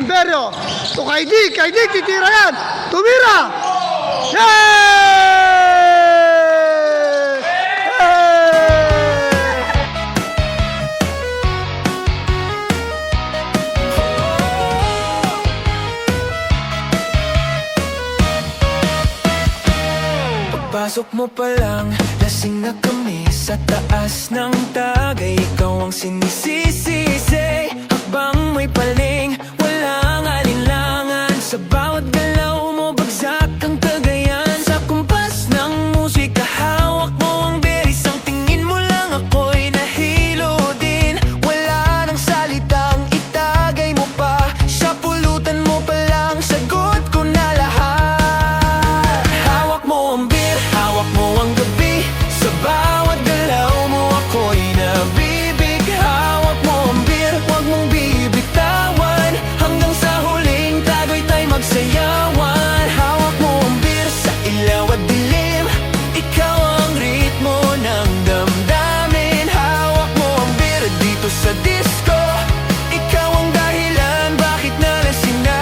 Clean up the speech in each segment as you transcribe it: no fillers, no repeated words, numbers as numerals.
Imperio. To kay Dick, titira yan. Tumira! Yay! Pagpasok mo pa lang, lasing na kami sa taas ng tagay. Ikaw ang sinisisi, habang may paling, walang alinlangan. Sa bawat galaw mo, bagsak ang kagayan. Sa kumpas ng musika, hawak mo ang beris. Ang tingin mo lang ako'y nahilo din. Wala nang salitang itagay mo pa. Sa pulutan mo pa lang, sagot ko na lahat. Hawak mo ang beer, hawak mo ang gabi. Sa bawat galaw mo ako'y nabibig. Hawak mo ang beer, huwag mong bibitawan. Hanggang sa huling tago'y tayo magsayawan. Hawak mo ang beer sa ilaw at dilim. Ikaw ang ritmo ng damdamin. Hawak mo ang beer dito sa disco. Ikaw ang dahilan bakit nalasing na.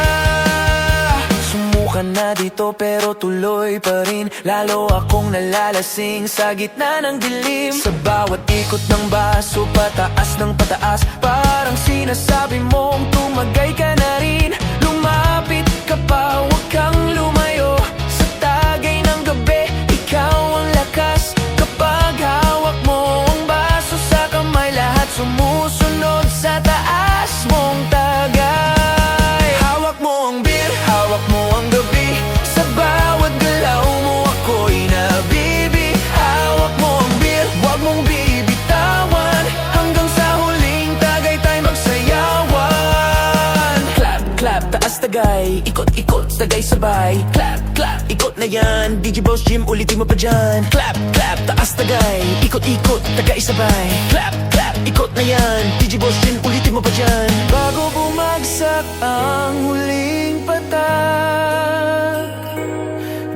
Sumukan na dito pero tuloy pa rin. Lalo akong nalalasing sa gitna ng dilim. Sa bawat ikot ng baso, pataas ng pataas. Parang sinasabi mong tumagay ka na rin. Lumapit ka pa, huwag kang lumayo. Sa tagay ng gabi, ikaw ang lakas. Kapag hawak mo ang baso sa kamay, lahat sumusunod sa taas mong tagay. Hawak mo ang beer, hawak mo ang gabi. Sa bawat galaw mo ako'y nabibig. Hawak mo ang beer, huwag mong bibitawan. Hanggang sa huling tagay tayo magsayawan. Clap, clap, taas tagay. Ikot, ikot, tagay sabay. Clap, clap, ikot na yan. DJ Boss Jim, ulitin mo pa dyan. Clap, clap, taas tagay. Ikot, ikot, tagay sabay. Clap, clap, ikot na yan. DJ Boss Jim, ulitin mo pa dyan. Bago bumagsak ang huling patak,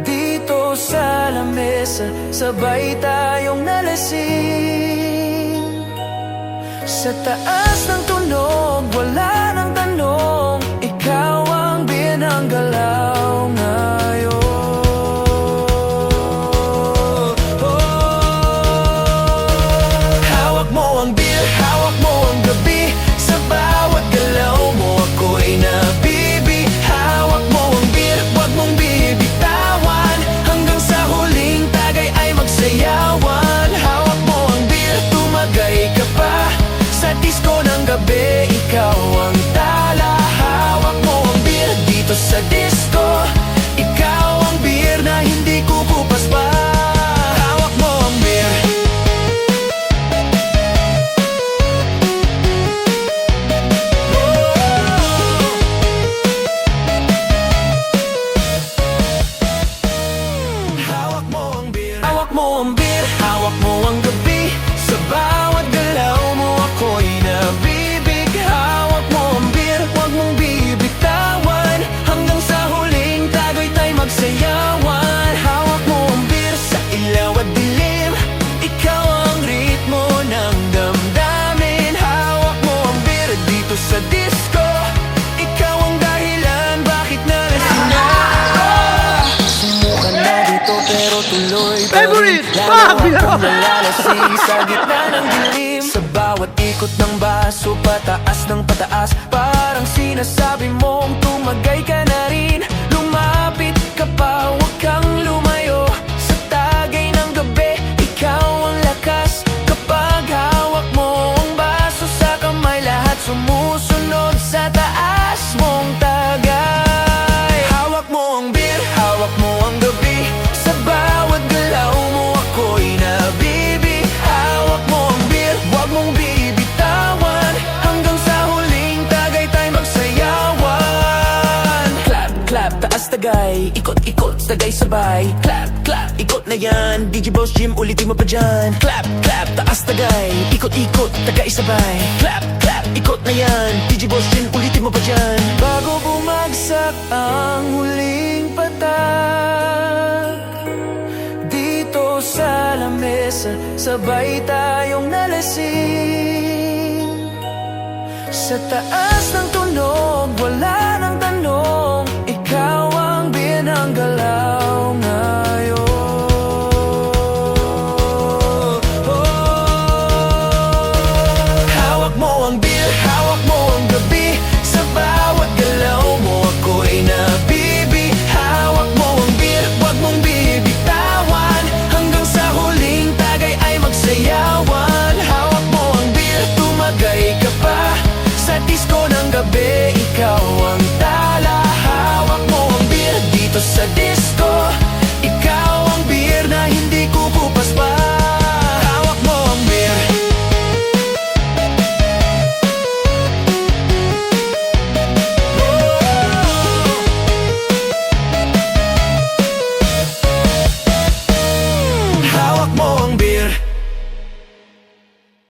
dito sa lamesa, sabay tayong nalasing. Sa taas ng tunog, wala nang tanong. Ikaw ang binanggalaw ngayon. Hawak mo ang beer, hawak mo ang gabi. Sa bawat galaw mo ako'y nabibig. Hawak mo ang beer, huwag mong bibitawan. Hanggang sa huling tagay ay magsayawan. Hawak mo ang beer, tumagay ka pa. Sa disco ng gabi, ikaw ang tala. Hawak mo ang beer dito sa disco. Ikaw ang beer na hindi kukupas pa. Hawak mo ang beer. Hawak mo ang beer, hawak mo ang beer, hawak mo ang gabi. Sa bawat galaw mo ako'y nabibig. Hawak mo ang beer, huwag mong bibitawan. Hanggang sa huling tago'y tayo magsayawan. Hawak mo ang beer sa ilaw at dilim. Ikaw ang ritmo ng damdamin. Hawak mo ang beer dito sa disco. Ikaw ang dahilan bakit nalasing na. Sumukan na dito pero tuloy pa rin. Favorite! Lalo akong nalalasing sa gitna ng dilim. Sa bawat ikot ng baso, pataas ng pataas. Parang sinasabi mong tumagay ka na rin. Lumapit ka pa, huwag kang lumayo. Sa tagay ng gabi, ikaw ang lakas. Kapag hawak mo ang baso sa kamay, lahat sumusunod sa taas mong tagay. Hawak mo ang beer, hawak mo ang gabi. Sa bawat galaw mo ako'y nabibig. Hawak mo ang beer, huwag mong bibitawan. Hanggang sa huling tagay tayo magsayawan. Clap, clap, taas tagay. Ikot, ikot, tagay sabay. Clap, clap, ikot na yan. DJ Boss Jim, ulitin mo pa dyan. Clap, clap, taas tagay. Ikot, ikot, tagay sabay. Clap, clap, ikot na yan. DJ Boss Jim, ulitin mo pa dyan. Bago bumagsak ang huling patak, dito sa lamesa, sabay tayong nalasing. Sa taas ng tunog, wala na Disko na